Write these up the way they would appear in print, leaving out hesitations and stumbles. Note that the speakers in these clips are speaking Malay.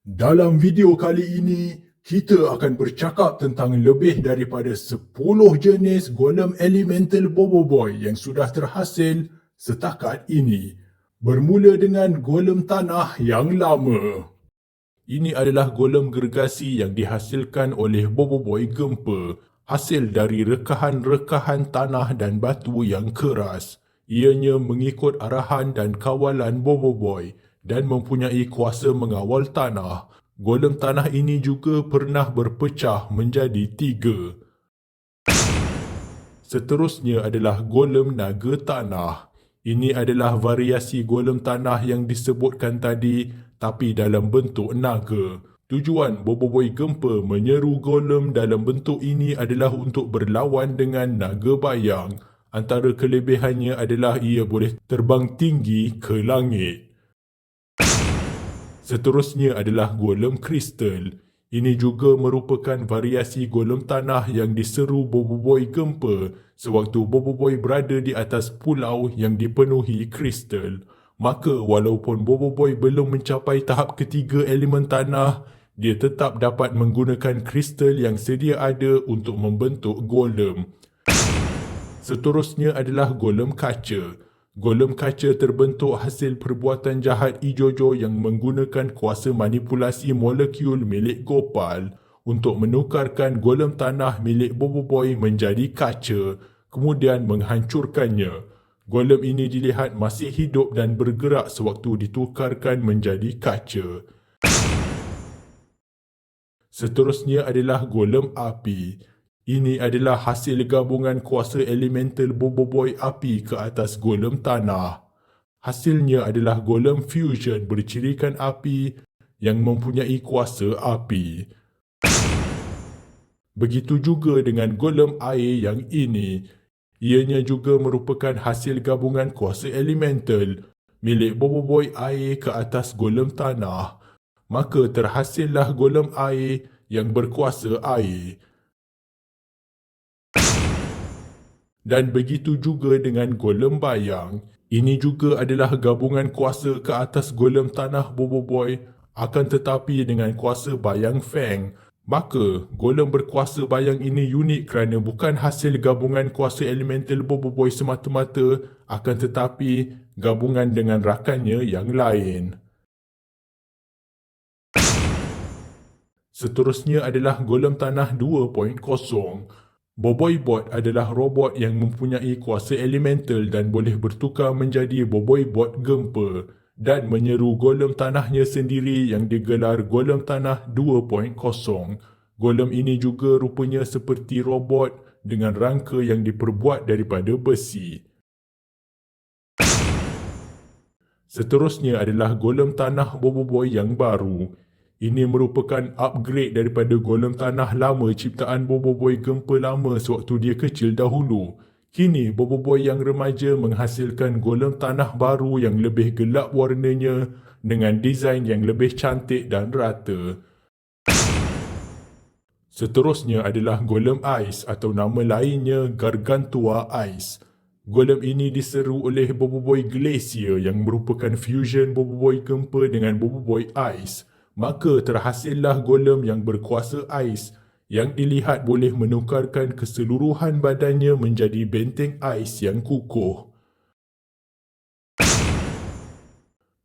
Dalam video kali ini, kita akan bercakap tentang lebih daripada 10 jenis golem elemental Boboiboy yang sudah terhasil setakat ini. Bermula dengan golem tanah yang lama. Ini adalah golem gergasi yang dihasilkan oleh Boboiboy Gempa, hasil dari rekahan-rekahan tanah dan batu yang keras. Ianya mengikut arahan dan kawalan Boboiboy dan mempunyai kuasa mengawal tanah. Golem tanah ini juga pernah berpecah menjadi 3. Seterusnya adalah golem naga tanah. Ini adalah variasi golem tanah yang disebutkan tadi tapi dalam bentuk naga. Tujuan Boboiboy Gempa menyeru golem dalam bentuk ini adalah untuk berlawan dengan naga bayang. Antara kelebihannya adalah ia boleh terbang tinggi ke langit. Seterusnya adalah golem kristal. Ini juga merupakan variasi golem tanah yang diseru Boboiboy Gempa sewaktu Boboiboy berada di atas pulau yang dipenuhi kristal. Maka walaupun Boboiboy belum mencapai tahap ketiga elemen tanah, dia tetap dapat menggunakan kristal yang sedia ada untuk membentuk golem. Seterusnya adalah golem kaca. Golem kaca terbentuk hasil perbuatan jahat Ijojo yang menggunakan kuasa manipulasi molekul milik Gopal untuk menukarkan golem tanah milik Boboiboy menjadi kaca, kemudian menghancurkannya. Golem ini dilihat masih hidup dan bergerak sewaktu ditukarkan menjadi kaca. Seterusnya adalah golem api. Ini adalah hasil gabungan kuasa elemental Boboiboy api ke atas golem tanah. Hasilnya adalah golem fusion bercirikan api yang mempunyai kuasa api. Begitu juga dengan golem air yang ini. Ianya juga merupakan hasil gabungan kuasa elemental milik Boboiboy air ke atas golem tanah. Maka terhasillah golem air yang berkuasa air. Dan begitu juga dengan golem bayang. Ini juga adalah gabungan kuasa ke atas golem tanah Boboiboy, akan tetapi dengan kuasa bayang Feng. Maka, golem berkuasa bayang ini unik kerana bukan hasil gabungan kuasa elemental Boboiboy semata-mata, akan tetapi gabungan dengan rakannya yang lain. Seterusnya adalah golem tanah 2.0. Boboibot adalah robot yang mempunyai kuasa elemental dan boleh bertukar menjadi Boboibot Gempa dan menyeru golem tanahnya sendiri yang digelar golem tanah 2.0. Golem ini juga rupanya seperti robot dengan rangka yang diperbuat daripada besi. Seterusnya adalah golem tanah Boboiboy yang baru. Ini merupakan upgrade daripada golem tanah lama ciptaan Boboiboy Gempa lama sewaktu dia kecil dahulu. Kini Boboiboy yang remaja menghasilkan golem tanah baru yang lebih gelap warnanya dengan desain yang lebih cantik dan rata. Seterusnya adalah golem ais atau nama lainnya Gargantua Ice. Golem ini diseru oleh Boboiboy Glacier yang merupakan fusion Boboiboy Gempa dengan Boboiboy Ice. Maka terhasillah golem yang berkuasa ais yang dilihat boleh menukarkan keseluruhan badannya menjadi benteng ais yang kukuh.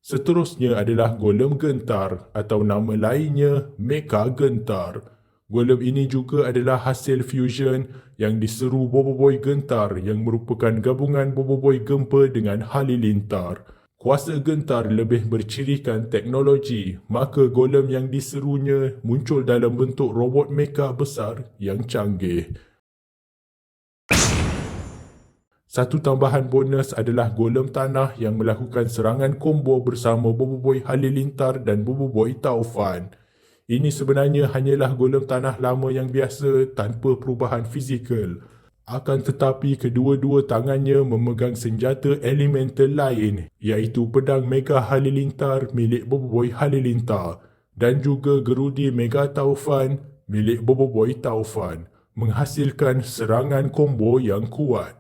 Seterusnya adalah golem gentar atau nama lainnya Mecha Gentar. Golem ini juga adalah hasil fusion yang diseru Boboiboy Gentar yang merupakan gabungan Boboiboy Gempa dengan Halilintar. Kuasa gentar lebih bercirikan teknologi, maka golem yang diserunya muncul dalam bentuk robot mecha besar yang canggih. Satu tambahan bonus adalah golem tanah yang melakukan serangan combo bersama Boboiboy Halilintar dan Boboiboy Taufan. Ini sebenarnya hanyalah golem tanah lama yang biasa tanpa perubahan fizikal. Akan tetapi kedua-dua tangannya memegang senjata elemental lain iaitu pedang Mega Halilintar milik Boboiboy Halilintar dan juga gerudi Mega Taufan milik Boboiboy Taufan menghasilkan serangan combo yang kuat.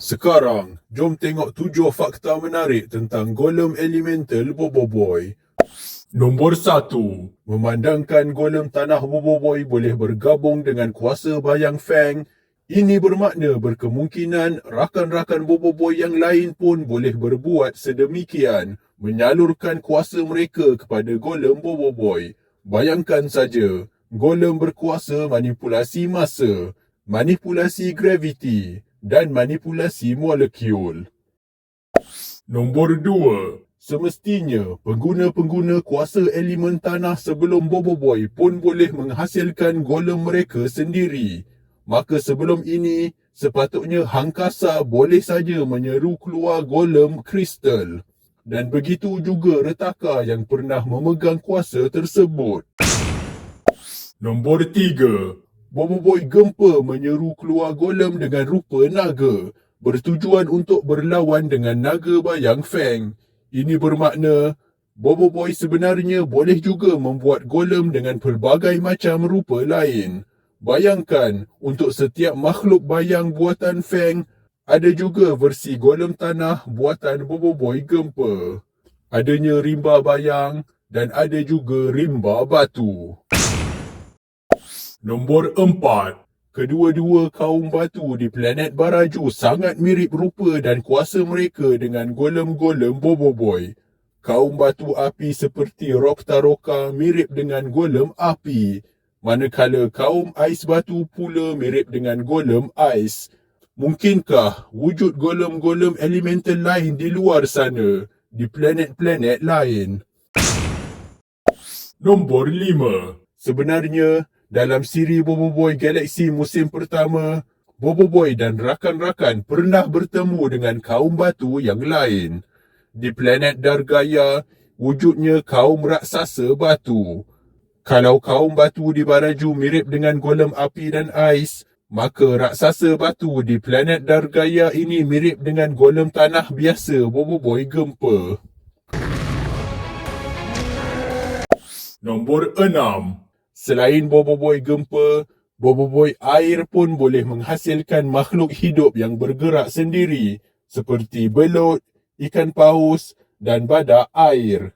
Sekarang, jom tengok 7 fakta menarik tentang golem elemental Boboiboy. Nombor 1. Memandangkan golem tanah Boboiboy boleh bergabung dengan kuasa Bayang Feng, ini bermakna berkemungkinan rakan-rakan Boboiboy yang lain pun boleh berbuat sedemikian, menyalurkan kuasa mereka kepada golem Boboiboy. Bayangkan saja, golem berkuasa manipulasi masa, manipulasi graviti dan manipulasi molekul. Nombor 2. Semestinya, pengguna-pengguna kuasa elemen tanah sebelum Boboiboy pun boleh menghasilkan golem mereka sendiri. Maka sebelum ini, sepatutnya Hangkasa boleh saja menyeru keluar golem kristal. Dan begitu juga Retaka yang pernah memegang kuasa tersebut. Nombor 3. Boboiboy Gempa menyeru keluar golem dengan rupa naga, bertujuan untuk berlawan dengan naga Bayang Feng. Ini bermakna, Boboiboy sebenarnya boleh juga membuat golem dengan pelbagai macam rupa lain. Bayangkan, untuk setiap makhluk bayang buatan Feng, ada juga versi golem tanah buatan Boboiboy Gempa. Adanya rimba bayang dan ada juga rimba batu. Nombor 4. Kedua-dua kaum batu di planet Baraju sangat mirip rupa dan kuasa mereka dengan golem-golem Boboiboy. Kaum batu api seperti Roktaroka mirip dengan golem api, manakala kaum ais batu pula mirip dengan golem ais. Mungkinkah wujud golem-golem elemental lain di luar sana, di planet-planet lain? Nombor 5. Sebenarnya, dalam siri Boboiboy Galaxy musim pertama, Boboiboy dan rakan-rakan pernah bertemu dengan kaum batu yang lain. Di planet Dargaya, wujudnya kaum raksasa batu. Kalau kaum batu di Baraju mirip dengan golem api dan ais, maka raksasa batu di planet Dargaya ini mirip dengan golem tanah biasa Boboiboy Gempa. Nombor 6. Selain Boboiboy Gempa, Boboiboy Air pun boleh menghasilkan makhluk hidup yang bergerak sendiri seperti belut, ikan paus dan badak air.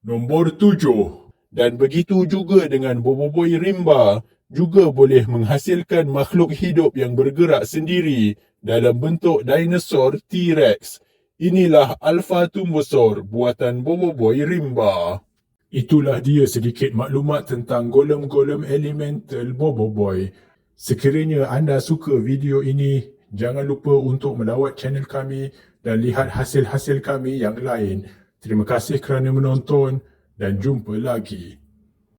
Nombor 7. Dan begitu juga dengan Boboiboy Rimba, juga boleh menghasilkan makhluk hidup yang bergerak sendiri dalam bentuk dinosaur T-Rex. Inilah Alpha Tumbosaur buatan Boboiboy Rimba. Itulah dia sedikit maklumat tentang golem-golem elemental Boboiboy. Sekiranya anda suka video ini, jangan lupa untuk melawat channel kami dan lihat hasil-hasil kami yang lain. Terima kasih kerana menonton dan jumpa lagi.